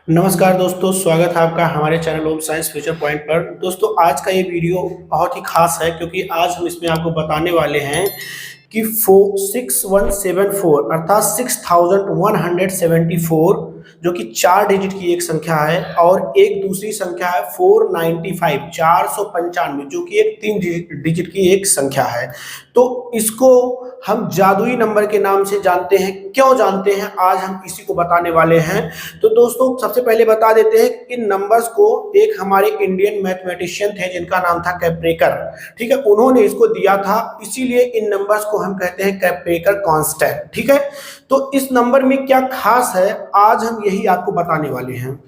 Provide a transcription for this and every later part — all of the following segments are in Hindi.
नमस्कार दोस्तों, स्वागत है आपका हमारे चैनल ओम साइंस फ्यूचर पॉइंट पर। दोस्तों, आज का ये वीडियो बहुत ही खास है क्योंकि आज हम इसमें आपको बताने वाले हैं कि 6174 अर्थात 6174 जो कि 4 डिजिट की एक संख्या है और एक दूसरी संख्या है 495 495 जो कि एक 3 डिजिट की एक संख्या है। तो इसको हम जादुई नंबर के नाम से जानते हैं। क्यों जानते हैं, आज हम इसी को बताने वाले हैं। तो दोस्तों, सबसे पहले बता देते हैं कि इन नंबर्स को एक हमारे इंडियन मैथमेटिशियन थे जिनका नाम था कैप्रेकर। ठीक है, उन्होंने इसको दिया था, इसीलिए इन नंबर्स को हम कहते हैं कैप्रेकर कांस्टेंट। ठीक है, तो इस नंबर में क्या खास है, आज हम यही आपको बताने वाले हैं।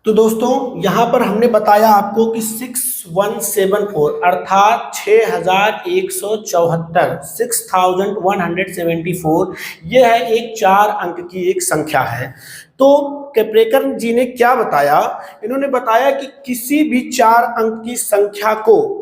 तो दोस्तों, यहां पर हमने बताया आपको कि 6174 अर्थात 6174 6174 यह है एक 4 अंक की एक संख्या है। तो कैप्रेकर जी ने क्या बताया, इन्होंने बताया कि किसी भी 4 अंक की संख्या को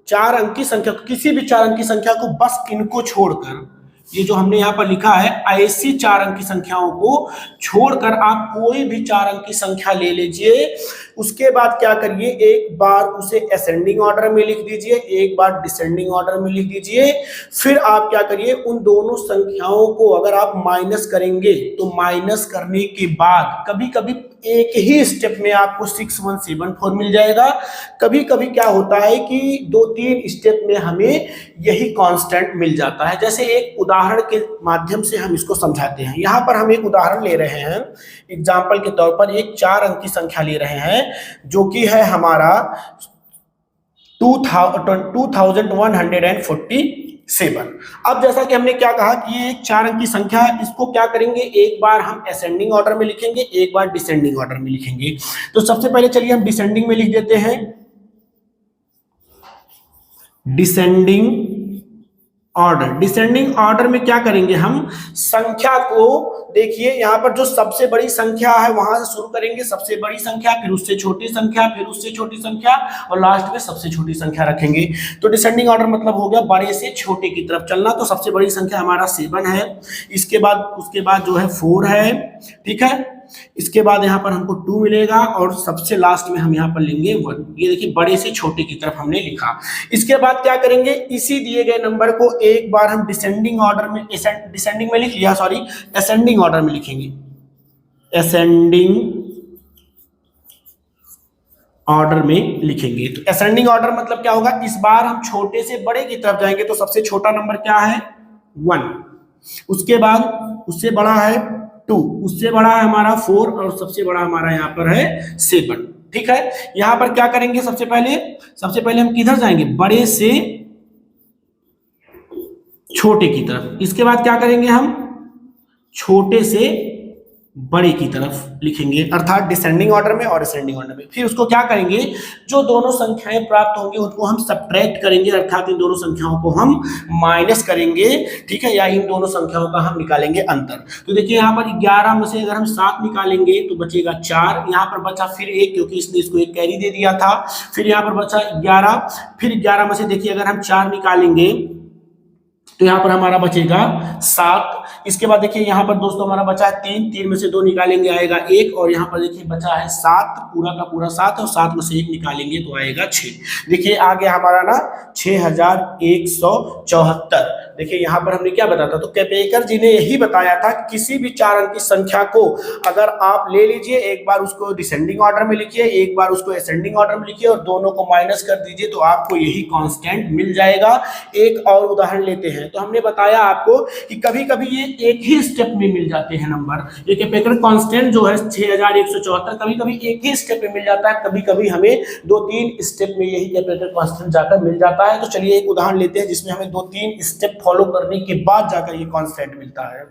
4 अंक की संख्या किसी भी 4 अंक की संख्या को बस इनको छोड़कर, ये जो हमने यहाँ पर लिखा है, ऐसी 4 अंक की संख्याओं को छोड़कर आप कोई भी 4 अंक की संख्या ले लीजिए। उसके बाद क्या करिए, एक बार उसे असेंडिंग ऑर्डर में लिख दीजिए, एक बार डिसेंडिंग ऑर्डर में लिख दीजिए। फिर आप क्या करिए, उन दोनों संख्याओं को अगर आप माइनस करेंगे तो माइनस करने के बाद कभी कभी एक ही स्टेप में आपको 6174 मिल जाएगा। कभी कभी क्या होता है कि 2-3 स्टेप में हमें यही कांस्टेंट मिल जाता है। जैसे एक उदाहरण के माध्यम से हम इसको समझाते हैं। यहाँ पर हम एक उदाहरण ले रहे हैं, एग्जाम्पल के तौर पर एक 4 अंक की संख्या ले रहे हैं जो कि है हमारा 2147। अब जैसा कि हमने क्या कहा कि ये एक 4 अंक की संख्या है, इसको क्या करेंगे, एक बार हम असेंडिंग ऑर्डर में लिखेंगे, एक बार डिसेंडिंग ऑर्डर में लिखेंगे। तो सबसे पहले चलिए हम डिसेंडिंग में लिख देते हैं। डिसेंडिंग ऑर्डर में क्या करेंगे, हम संख्या को देखिए, यहां पर जो सबसे बड़ी संख्या है वहां से शुरू करेंगे, सबसे बड़ी संख्या, फिर उससे छोटी संख्या, फिर उससे छोटी संख्या और लास्ट में सबसे छोटी संख्या रखेंगे। तो डिसेंडिंग ऑर्डर मतलब हो गया बड़े से छोटे की तरफ चलना। तो सबसे बड़ी संख्या हमारा 7 है, उसके बाद जो है 4 है। ठीक है, इसके बाद यहाँ पर हमको 2 मिलेगा और सबसे लास्ट में हम यहाँ पर लेंगे 1। ये देखिए बड़े से छोटे की तरफ हमने लिखा। इसके बाद क्या करेंगे, इसी दिए गए नंबर को एक बार हम असेंडिंग ऑर्डर में लिखेंगे। असेंडिंग ऑर्डर में लिखेंगे। तो असेंडिंग ऑर्डर मतलब क्या होगा, इस बार हम छोटे से बड़े की तरफ जाएंगे। तो सबसे छोटा नंबर क्या है, 1। उसके बाद उससे बड़ा है 2, उससे बड़ा है हमारा 4 और सबसे बड़ा हमारा यहाँ पर है 7। ठीक है, यहाँ पर क्या करेंगे, सबसे पहले हम किधर जाएंगे, बड़े से छोटे की तरफ। इसके बाद क्या करेंगे, हम छोटे से बड़े की तरफ लिखेंगे, अर्थात डिसेंडिंग ऑर्डर में और असेंडिंग ऑर्डर में। फिर उसको क्या करेंगे, जो दोनों संख्याएं प्राप्त होंगी उनको हम सब्ट्रैक्ट करेंगे, अर्थात इन दोनों संख्याओं को हम माइनस करेंगे। ठीक है, या इन दोनों संख्याओं का हम निकालेंगे अंतर। तो देखिए यहाँ पर 11 में से अगर हम 7 निकालेंगे तो बचेगा 4, यहाँ पर बचा फिर 1 क्योंकि इसने इसको एक कैरी दे दिया था। फिर यहाँ पर बचा 11, फिर 11 में से देखिए अगर हम 4 निकालेंगे तो यहाँ पर हमारा बचेगा 7। इसके बाद देखिए यहाँ पर दोस्तों हमारा बचा है 3 में से 2 निकालेंगे आएगा 1 और यहाँ पर देखिए बचा है 7, पूरा का पूरा 7 और 7 में से 1 निकालेंगे तो आएगा 6। देखिए आ गया हमारा ना 6174। देखिए यहाँ पर हमने क्या बताया था, तो कैप्रेकर जी ने यही बताया था किसी भी 4 अंक की संख्या को अगर आप ले लीजिए, एक बार उसको डिसेंडिंग ऑर्डर में लिखिए, एक बार उसको असेंडिंग ऑर्डर में लिखिए और दोनों को माइनस कर दीजिए तो आपको यही कांस्टेंट मिल जाएगा। एक और उदाहरण लेते हैं। तो हमने बताया आपको कि कभी कभी ये एक ही स्टेप में मिल जाते हैं नंबर। ये कैप्रेकर कांस्टेंट जो है 6174 कभी कभी एक ही स्टेप में मिल जाता है, कभी कभी हमें 2-3 स्टेप में यही कैप्रेकर कांस्टेंट जाकर मिल जाता है। तो चलिए एक उदाहरण लेते हैं जिसमें हमें 2-3 स्टेप फॉलो करने के बाद जाकर ये कांस्टेंट मिलता है।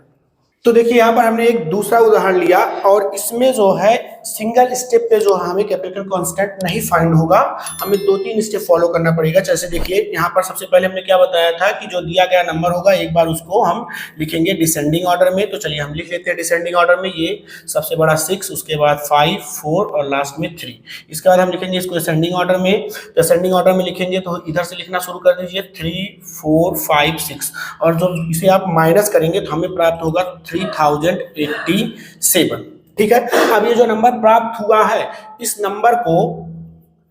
तो देखिए यहाँ पर हमने एक दूसरा उदाहरण लिया और इसमें जो है सिंगल स्टेप पे जो हमें कैप्रेकर कांस्टेंट नहीं फाइंड होगा, हमें 2-3 स्टेप फॉलो करना पड़ेगा। जैसे देखिए यहाँ पर सबसे पहले हमने क्या बताया था कि जो दिया गया नंबर होगा एक बार उसको हम लिखेंगे डिसेंडिंग ऑर्डर में। तो चलिए हम लिख लेते हैं डिसेंडिंग ऑर्डर में, ये सबसे बड़ा 6, उसके बाद 5, 4 और लास्ट में 3। इसके बाद हम लिखेंगे इसको असेंडिंग ऑर्डर में। तो असेंडिंग ऑर्डर में लिखेंगे तो इधर से लिखना शुरू कर दीजिए 3, 4, 5, 6 और जो इसे आप माइनस करेंगे तो हमें प्राप्त होगा 3087। ठीक है। अब ये जो नंबर प्राप्त हुआ है, इस नंबर को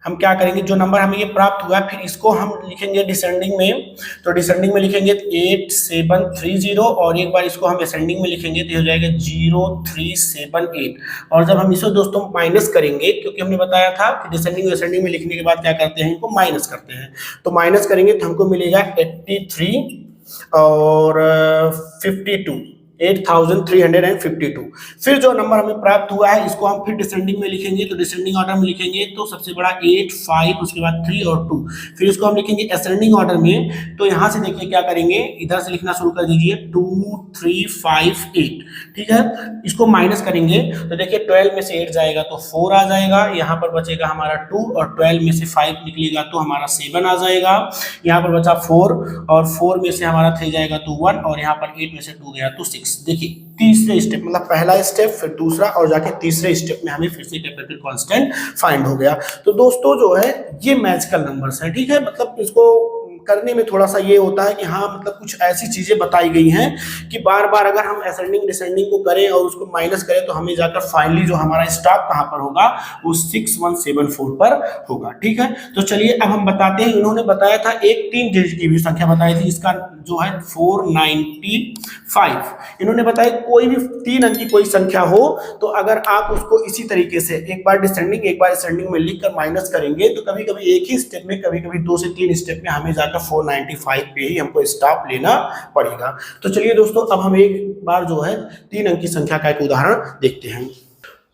हम क्या करेंगे, जो नंबर हमें ये प्राप्त हुआ है फिर इसको हम लिखेंगे डिसेंडिंग में, तो डिसेंडिंग में लिखेंगे 8730 और एक बार इसको हम असेंडिंग में लिखेंगे तो हो जाएगा 0378। और जब हम इसे दोस्तों माइनस करेंगे, क्योंकि हमने बताया था कि डिसेंडिंग असेंडिंग में लिखने के बाद क्या करते हैं, इनको माइनस करते हैं, तो माइनस करेंगे तो हमको मिलेगा 83 और 52, 8352। फिर जो नंबर हमें प्राप्त हुआ है इसको हम फिर डिसेंडिंग में लिखेंगे, तो डिसेंडिंग ऑर्डर में लिखेंगे तो सबसे बड़ा 8, 5, उसके बाद 3 और 2, फिर इसको हम लिखेंगे असेंडिंग ऑर्डर में। तो यहाँ से देखिए क्या करेंगे, इधर से लिखना शुरू कर दीजिए 2, 3, 5, 8, ठीक है। इसको माइनस करेंगे तो देखिए 12 में से 8 जाएगा तो 4 आ जाएगा, यहाँ पर बचेगा हमारा 2 और 12 में से 5 निकलेगा तो हमारा 7 आ जाएगा, यहाँ पर बचा 4 और 4 में से हमारा 3 जाएगा तो 1 और यहाँ पर 8 में से 2 गया तो 6। देखिए तीसरे स्टेप, मतलब पहला स्टेप फिर दूसरा और जाके तीसरे स्टेप में हमें फिर से कैपिटल कांस्टेंट फाइंड हो गया। तो दोस्तों जो है ये मैजिकल नंबर्स है, ठीक है। मतलब इसको करने में थोड़ा सा ये होता है कि हाँ मतलब कुछ ऐसी चीजें बताई गई हैं कि बार बार अगर हम असेंडिंग डिसेंडिंग को करें और उसको माइनस करें तो हमें जाकर फाइनली जो हमारा स्टॉप कहाँ पर होगा, वो 6174 पर होगा, ठीक है। तो चलिए अब हम बताते हैं, इन्होंने बताया था एक 3 डिजिट की भी संख्या बताई थी, इसका जो है 495। इन्होंने बताया कोई भी 3 अंक की कोई संख्या हो तो अगर आप उसको इसी तरीके से एक बार डिसेंडिंग एक बार असेंडिंग में लिखकर माइनस करेंगे तो कभी कभी एक ही स्टेप में, कभी कभी 2 से 3 स्टेप में हमें जाकर 495 पे ही हमको स्टॉप लेना पड़ेगा। तो चलिए दोस्तों अब हम एक बार जो है 3 अंक की संख्या का एक उदाहरण देखते हैं।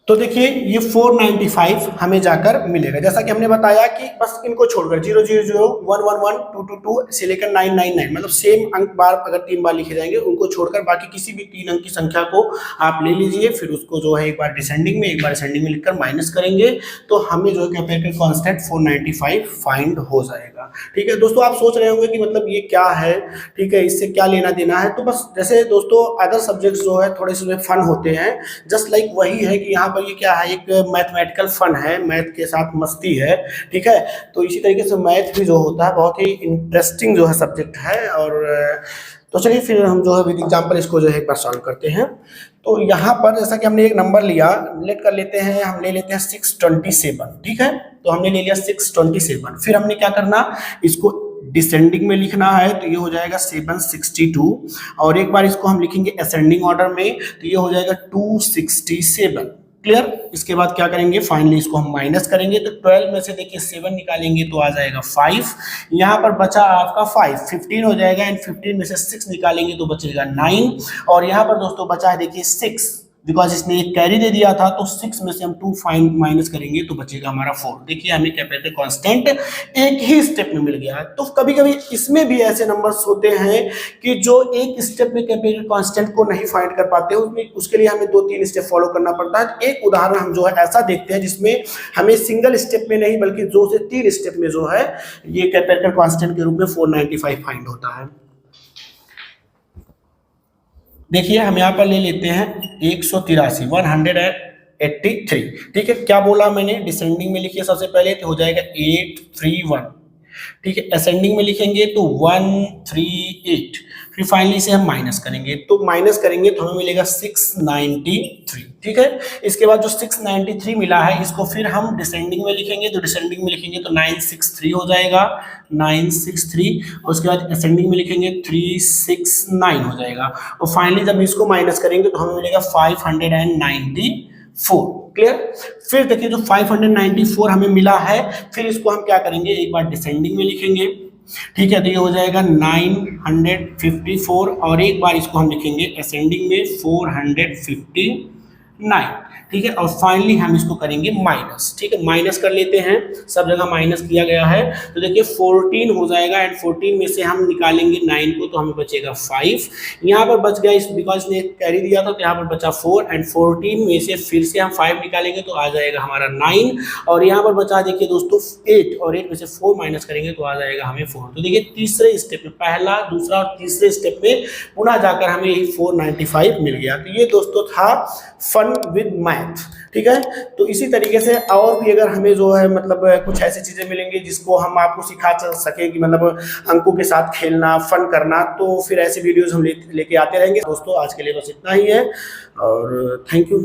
तो देखिए ये 495 हमें जाकर मिलेगा, जैसा कि हमने बताया कि बस इनको छोड़कर 000 111 222 से लेकर 999 मतलब सेम अंक बार अगर 3 बार लिखे जाएंगे, उनको छोड़कर बाकी किसी भी 3 अंक की संख्या को आप ले लीजिए, फिर उसको जो है एक बार डिसेंडिंग में एक बार असेंडिंग में लिखकर माइनस करेंगे तो हमें जो है कैपिटल कांस्टेंट 495 फाइंड हो जाएगा, ठीक है। दोस्तों आप सोच रहे होंगे कि मतलब ये क्या है, ठीक है, इससे क्या लेना देना है। तो बस जैसे दोस्तों अदर सब्जेक्ट्स जो है थोड़े से फन होते हैं, जस्ट लाइक वही है कि यहाँ पर ये क्या है, एक मैथमेटिकल फन है, मैथ के साथ मस्ती है, ठीक है। तो इसी तरीके से मैथ भी जो होता है बहुत ही इंटरेस्टिंग जो है सब्जेक्ट है। और तो चलिए फिर हम जो है विद एग्जांपल इसको जो है एक बार सॉल्व करते हैं। तो यहाँ पर जैसा कि हमने एक नंबर लिया, लेट कर लेते हैं, हम ले लेते हैं 627, ठीक है। तो हमने ले लिया 627, फिर हमने क्या करना, इसको डिसेंडिंग में लिखना है तो ये हो जाएगा 762 और एक बार इसको हम लिखेंगे असेंडिंग ऑर्डर में तो ये हो जाएगा 267, क्लियर। इसके बाद क्या करेंगे, फाइनली इसको हम माइनस करेंगे तो 12 में से देखिए 7 निकालेंगे तो आ जाएगा 5, यहाँ पर बचा आपका 5, 15 हो जाएगा एंड 15 में से 6 निकालेंगे तो बचेगा 9 और यहाँ पर दोस्तों बचा है देखिए 6, बिकॉज इसने एक कैरी दे दिया था तो 6 में से हम 2 फाइंड माइनस करेंगे तो बचेगा हमारा 4। देखिए हमें कैपिटल कांस्टेंट एक ही स्टेप में मिल गया है। तो कभी कभी इसमें भी ऐसे नंबर्स होते हैं कि जो एक स्टेप में कैपिटल कांस्टेंट को नहीं फाइंड कर पाते, उसके लिए हमें 2-3 स्टेप फॉलो करना पड़ता है। एक उदाहरण हम जो है ऐसा देखते हैं जिसमें हमें सिंगल स्टेप में नहीं बल्कि 2 से 3 स्टेप में जो है ये कैपिटल कांस्टेंट के रूप में 495 फाइंड होता है। देखिए हम यहाँ पर ले लेते हैं 183, 183, ठीक है। क्या बोला मैंने, डिसेंडिंग में लिखिए सबसे पहले तो हो जाएगा 831, ठीक है। असेंडिंग में लिखेंगे तो 138, फिर फाइनली से हम माइनस करेंगे तो माइनस करेंगे तो हमें मिलेगा 693, ठीक है। इसके बाद जो 693 मिला है इसको फिर हम डिसेंडिंग में लिखेंगे तो डिसेंडिंग में लिखेंगे तो 963 हो जाएगा, 963 और उसके बाद असेंडिंग में लिखेंगे 369 हो जाएगा और फाइनली जब इसको माइनस करेंगे तो हमें मिलेगा 594, क्लियर। फिर देखिए जो 594 हमें मिला है फिर इसको हम क्या करेंगे, एक बार डिसेंडिंग में लिखेंगे, ठीक है। तो ये हो जाएगा 954 और एक बार इसको हम लिखेंगे असेंडिंग में 459, ठीक है। और फाइनली हम इसको करेंगे माइनस, ठीक है। माइनस कर लेते हैं, सब जगह माइनस किया गया है तो देखिए 14 हो जाएगा एंड 14 में से हम निकालेंगे 9 को तो हमें बचेगा 5, यहाँ पर बच गया इस बिकॉज ने कैरी दिया था तो यहाँ पर बचा 4 एंड 14 में से फिर से हम 5 निकालेंगे तो आ जाएगा हमारा 9 और यहाँ पर बचा देखिए दोस्तों 8 और 8 में से 4 माइनस करेंगे तो आ जाएगा हमें 4। तो देखिए तीसरे स्टेप में, पहला दूसरा और तीसरे स्टेप में पुनः जाकर हमें यही 495 मिल गया। तो ये दोस्तों था फन विद मैथ, ठीक है। तो इसी तरीके से और भी अगर हमें जो है मतलब कुछ ऐसी चीजें मिलेंगी जिसको हम आपको सिखा सके कि मतलब अंकों के साथ खेलना, फन करना, तो फिर ऐसे वीडियोस हम लेके आते रहेंगे। दोस्तों आज के लिए बस इतना ही है और थैंक यू।